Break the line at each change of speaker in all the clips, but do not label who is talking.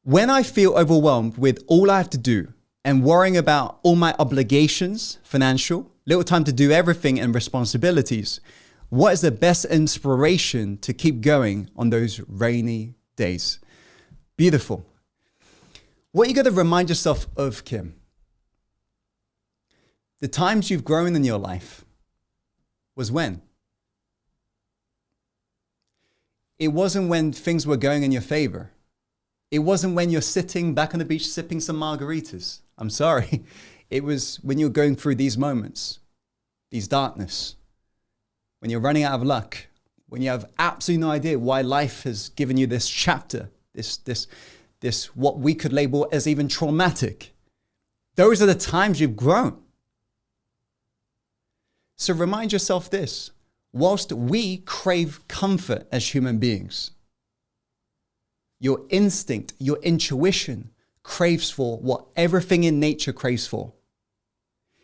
When I feel overwhelmed with all I have to do and worrying about all my obligations, financial, little time to do everything and responsibilities, what is the best inspiration to keep going on those rainy days? Beautiful. What you got to remind yourself of, Kim, the times you've grown in your life was when? It wasn't when things were going in your favor. It wasn't when you're sitting back on the beach sipping some margaritas. I'm sorry. It was when you're going through these moments, these darkness, when you're running out of luck, when you have absolutely no idea why life has given you this chapter, this what we could label as even traumatic. Those are the times you've grown. So remind yourself this, whilst we crave comfort as human beings, your instinct, your intuition craves for what everything in nature craves for.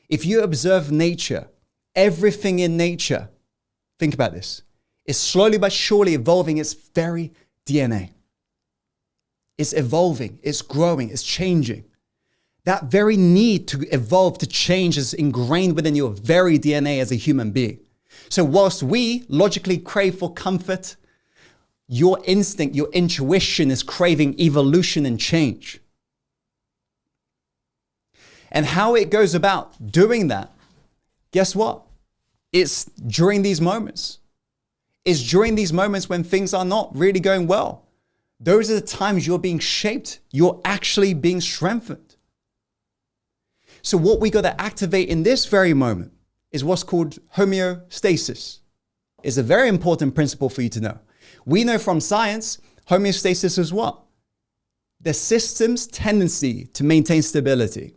If you observe nature, everything in nature, think about this, is slowly but surely evolving its very DNA. It's evolving, it's growing, it's changing. That very need to evolve, to change is ingrained within your very DNA as a human being. So whilst we logically crave for comfort, your instinct, your intuition is craving evolution and change. And how it goes about doing that, guess what? It's during these moments. It's during these moments when things are not really going well. Those are the times you're being shaped. You're actually being strengthened. So what we got to activate in this very moment is what's called homeostasis. It's a very important principle for you to know. We know from science, homeostasis is what? The system's tendency to maintain stability.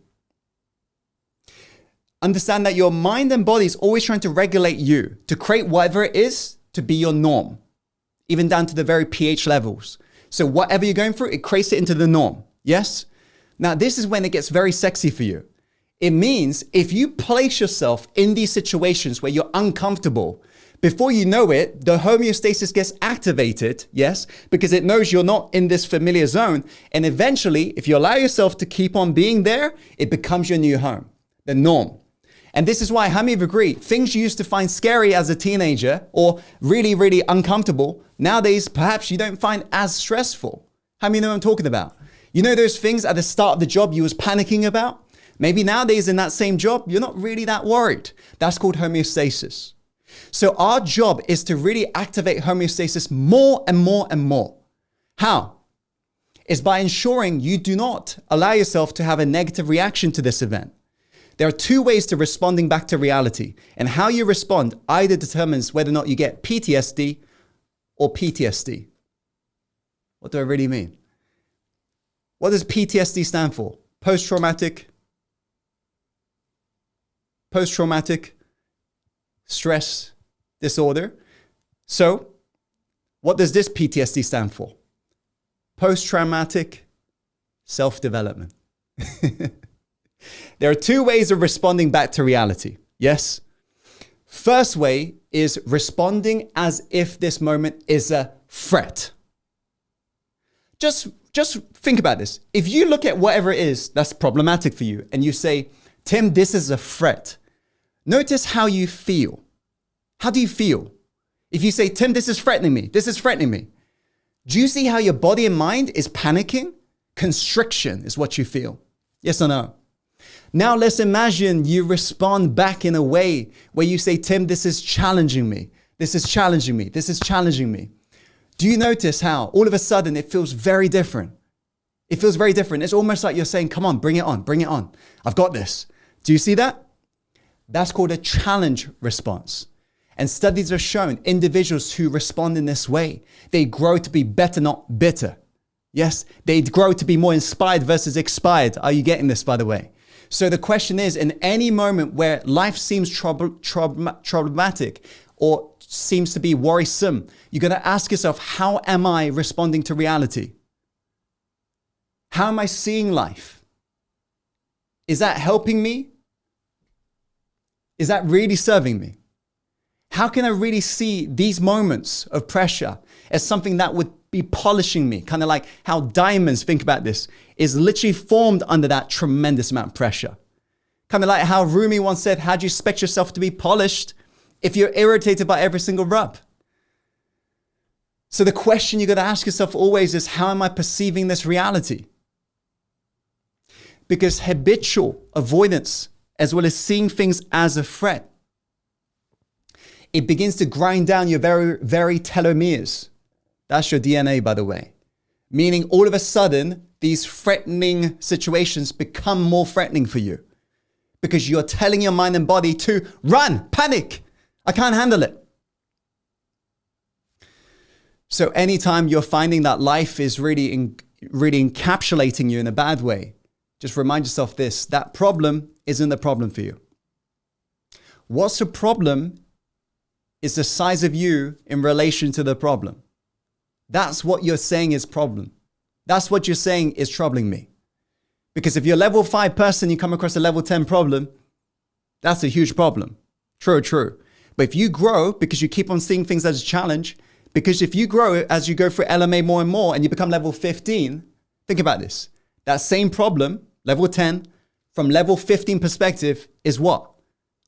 Understand that your mind and body is always trying to regulate you, to create whatever it is to be your norm, even down to the very pH levels. So whatever you're going through, it creates it into the norm. Yes? Now, this is when it gets very sexy for you. It means if you place yourself in these situations where you're uncomfortable, before you know it, the homeostasis gets activated, yes, because it knows you're not in this familiar zone. And eventually, if you allow yourself to keep on being there, it becomes your new home, the norm. And this is why, how many of you agree, things you used to find scary as a teenager or really, really uncomfortable, nowadays, perhaps you don't find as stressful. How many know what I'm talking about? You know those things at the start of the job you was panicking about? Maybe nowadays in that same job, you're not really that worried. That's called homeostasis. So our job is to really activate homeostasis more and more and more. How? It's by ensuring you do not allow yourself to have a negative reaction to this event. There are two ways to responding back to reality, and how you respond either determines whether or not you get PTSD or PTSD. What do I really mean? What does PTSD stand for? Post-traumatic stress disorder. So, what does this PTSD stand for? Post-traumatic self-development. There are two ways of responding back to reality. Yes? First way is responding as if this moment is a threat. Just think about this. If you look at whatever it is that's problematic for you and you say, Tim, this is a threat. Notice how you feel. How do you feel? If you say, Tim, this is threatening me. This is threatening me. Do you see how your body and mind is panicking? Constriction is what you feel. Yes or no? Now let's imagine you respond back in a way where you say, Tim, this is challenging me. This is challenging me. This is challenging me. Do you notice how all of a sudden it feels very different? It feels very different. It's almost like you're saying, come on, bring it on, bring it on. I've got this. Do you see that? That's called a challenge response. And studies have shown individuals who respond in this way, they grow to be better, not bitter. Yes, they grow to be more inspired versus expired. Are you getting this, by the way? So the question is, in any moment where life seems problematic or seems to be worrisome, you're going to ask yourself, how am I responding to reality? How am I seeing life? Is that helping me? Is that really serving me? How can I really see these moments of pressure as something that would be polishing me. Kind of like how diamonds, think about this, is literally formed under that tremendous amount of pressure. Kind of like how Rumi once said, how do you expect yourself to be polished if you're irritated by every single rub? So the question you got to ask yourself always is, how am I perceiving this reality? Because habitual avoidance, as well as seeing things as a threat, it begins to grind down your very, very telomeres. That's your DNA, by the way. Meaning all of a sudden, these threatening situations become more threatening for you because you're telling your mind and body to run, panic. I can't handle it. So anytime you're finding that life is really encapsulating you in a bad way, just remind yourself this, that problem isn't the problem for you. What's the problem is the size of you in relation to the problem. That's what you're saying is problem. That's what you're saying is troubling me. Because if you're a level 5 person, you come across a level 10 problem, that's a huge problem. True. But if you grow because you keep on seeing things as a challenge, because if you grow as you go through LMA more and more and you become level 15, think about this. That same problem, level 10, from level 15 perspective is what?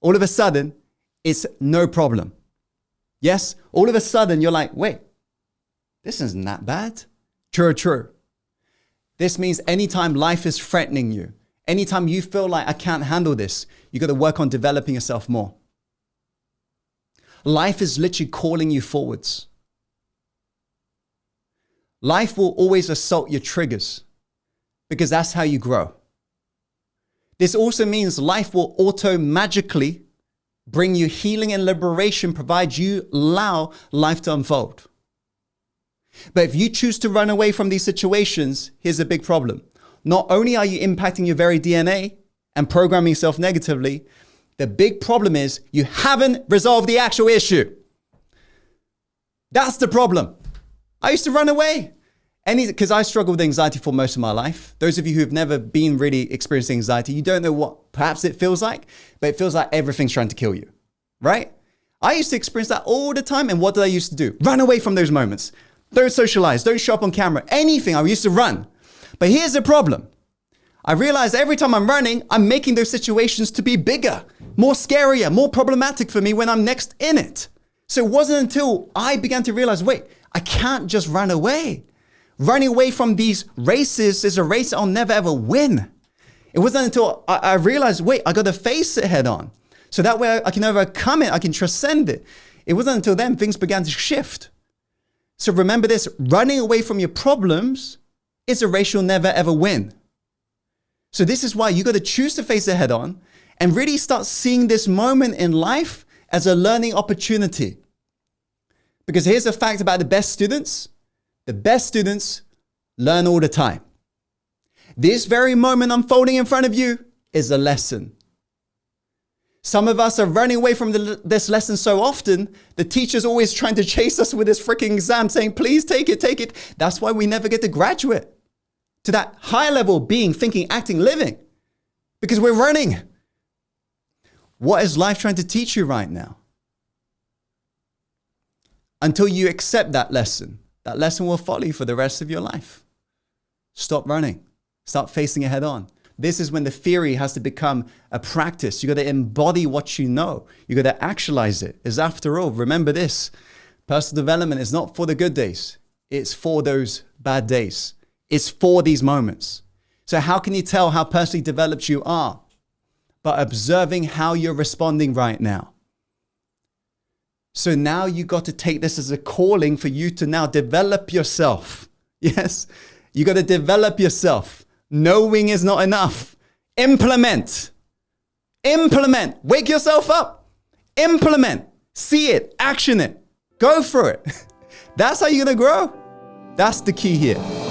All of a sudden, it's no problem. Yes? All of a sudden, you're like, wait, this isn't that bad. True. This means anytime life is threatening you, anytime you feel like I can't handle this, you got to work on developing yourself more. Life is literally calling you forwards. Life will always assault your triggers because that's how you grow. This also means life will auto-magically bring you healing and liberation, provided you allow life to unfold. But if you choose to run away from these situations, here's a big problem. Not only are you impacting your very DNA and programming yourself negatively, the big problem is you haven't resolved the actual issue. That's the problem. I used to run away. Because I struggled with anxiety for most of my life. Those of you who have never been really experiencing anxiety, you don't know what perhaps it feels like, but it feels like everything's trying to kill you, right? I used to experience that all the time. And what did I used to do? Run away from those moments. Don't socialize, don't show up on camera, anything. I used to run. But here's the problem. I realized every time I'm running, I'm making those situations to be bigger, more scarier, more problematic for me when I'm next in it. So it wasn't until I began to realize, wait, I can't just run away. Running away from these races is a race I'll never ever win. It wasn't until I realized, wait, I got to face it head on. So that way I can overcome it, I can transcend it. It wasn't until then things began to shift. So remember this, running away from your problems is a race you'll never ever win. So this is why you got to choose to face it head on and really start seeing this moment in life as a learning opportunity. Because here's a fact about the best students. The best students learn all the time. This very moment unfolding in front of you is a lesson. Some of us are running away from this lesson so often, the teacher's always trying to chase us with this freaking exam saying, please take it. That's why we never get to graduate to that higher level being, thinking, acting, living, because we're running. What is life trying to teach you right now? Until you accept that lesson will follow you for the rest of your life. Stop running. Start facing it head on. This is when the theory has to become a practice. You got to embody what you know. You got to actualize it. As after all, remember this, personal development is not for the good days. It's for those bad days. It's for these moments. So how can you tell how personally developed you are? By observing how you're responding right now. So now you got to take this as a calling for you to now develop yourself. Yes, you got to develop yourself. Knowing is not enough. Implement. Wake yourself up. Implement. See it. Action it. Go for it. That's how you're going to grow. That's the key here.